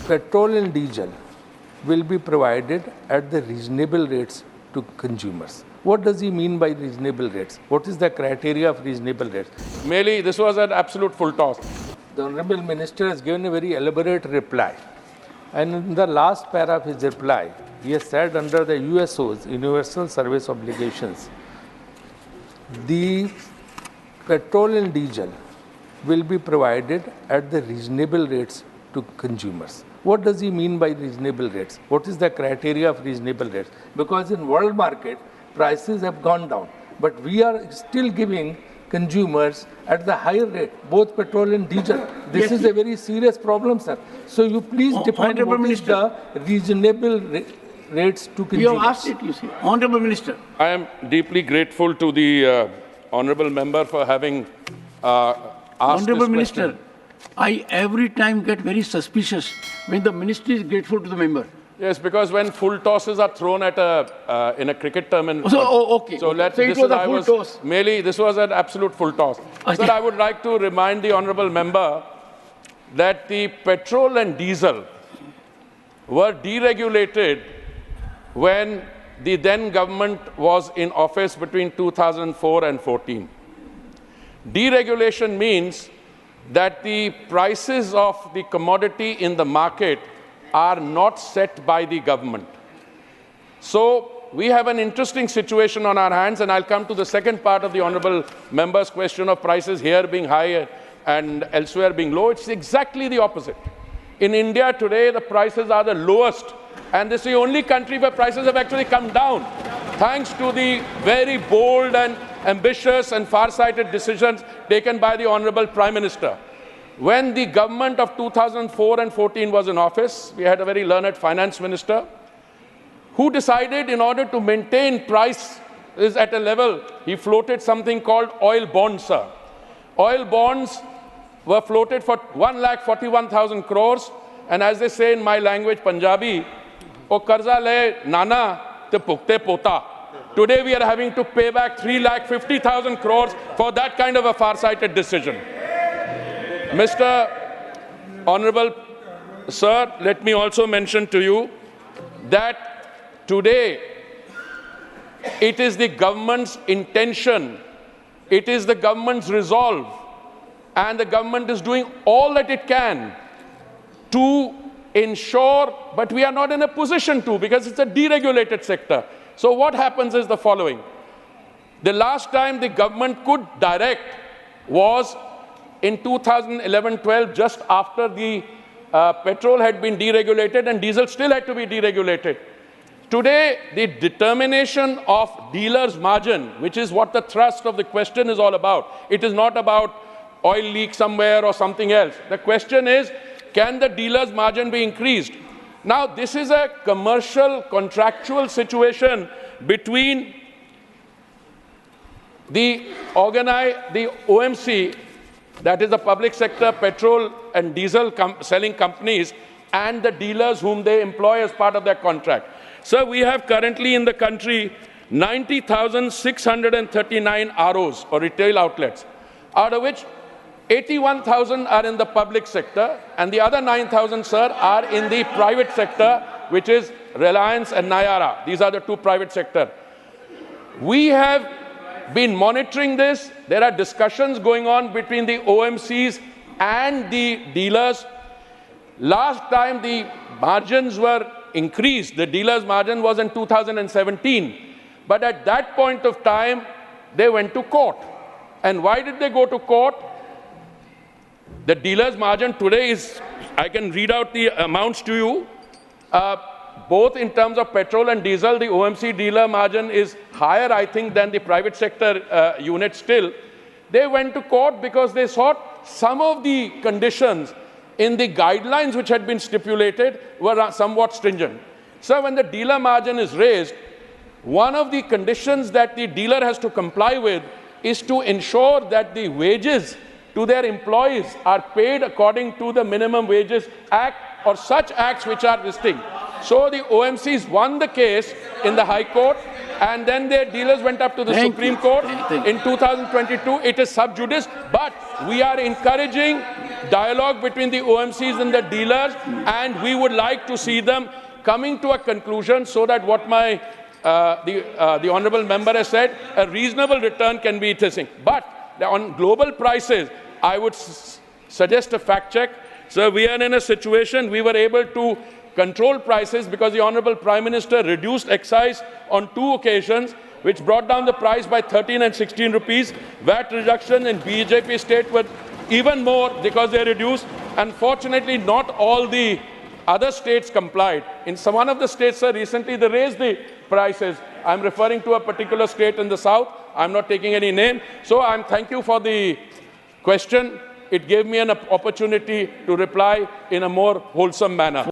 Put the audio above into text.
petrol and diesel will be provided at the reasonable rates to consumers. What does he mean by reasonable rates? What is the criteria of reasonable rates? Merely, this was an absolute full toss. The Honorable Minister has given a very elaborate reply. And in the last para of his reply, he has said under the USO's, Universal Service Obligations, the petrol and diesel will be provided at the reasonable rates to consumers. What does he mean by reasonable rates? What is the criteria of reasonable rates? Because in world market, prices have gone down, but we are still giving consumers at the higher rate, both petrol and diesel. This is a very serious problem, sir. So you please define what is the reasonable rates to consumers. You have asked it, you see. Honorable Minister. I am deeply grateful to the honourable member for having asked Honorable this Minister, question. I every time get very suspicious when the minister is grateful to the member. Yes, because when full tosses are thrown at in a cricket tournament. Okay. So So it was a full toss. Merely, this was an absolute full toss. Sir, I would like to remind the honourable member that the petrol and diesel were deregulated when the then government was in office between 2004 and 14. Deregulation means that the prices of the commodity in the market are not set by the government. So we have an interesting situation on our hands, and I'll come to the second part of the honourable member's question of prices here being high and elsewhere being low. It's exactly the opposite. In India today, the prices are the lowest, and this is the only country where prices have actually come down, thanks to the very bold and ambitious and far-sighted decisions taken by the Honourable Prime Minister. When the government of 2004 and 14 was in office, we had a very learned finance minister who decided in order to maintain price is at a level, he floated something called oil bonds, sir. Oil bonds were floated for 1,41,000 crores, and as they say in my language, Punjabi, o karza le nana te pukte pota. Today we are having to pay back 3,50,000 crores for that kind of a far-sighted decision. Mr. Honorable Sir, let me also mention to you that today it is the government's intention, it is the government's resolve, and the government is doing all that it can to ensure, but we are not in a position to because it's a deregulated sector. So what happens is the following. The last time the government could direct was in 2011-12, just after the petrol had been deregulated and diesel still had to be deregulated. Today, the determination of dealers' margin, which is what the thrust of the question is all about. It is not about oil leak somewhere or something else. The question is, can the dealer's margin be increased? Now, this is a commercial, contractual situation between the OMC, that is the public sector petrol and diesel selling companies, and the dealers whom they employ as part of their contract. So we have currently in the country 90,639 ROs or retail outlets, out of which 81,000 are in the public sector, and the other 9,000, sir, are in the private sector, which is Reliance and Nayara. These are the two private sector. We have been monitoring this. There are discussions going on between the OMCs and the dealers. Last time the margins were increased, the dealer's margin was in 2017. But at that point of time, they went to court. And why did they go to court? The dealer's margin today is, I can read out the amounts to you, both in terms of petrol and diesel, the OMC dealer margin is higher, I think, than the private sector unit still. They went to court because they thought some of the conditions in the guidelines which had been stipulated were somewhat stringent. So when the dealer margin is raised, one of the conditions that the dealer has to comply with is to ensure that the wages to their employees are paid according to the Minimum Wages Act or such acts which are distinct. So the OMCs won the case in the High Court, and then their dealers went up to the Supreme Court in 2022. It is sub judice, but we are encouraging dialogue between the OMCs and the dealers, and we would like to see them coming to a conclusion so that what the honourable member has said, a reasonable return can be taken. But on global prices, I would suggest a fact check. So we are in a situation we were able to control prices because the Honourable Prime Minister reduced excise on 2 occasions, which brought down the price by 13 and 16 rupees. VAT reduction in BJP state were even more because they reduced. Unfortunately, not all the other states complied. In one of the states, sir, recently they raised the prices. I'm referring to a particular state in the south. I'm not taking any name. So thank you for the question. It gave me an opportunity to reply in a more wholesome manner.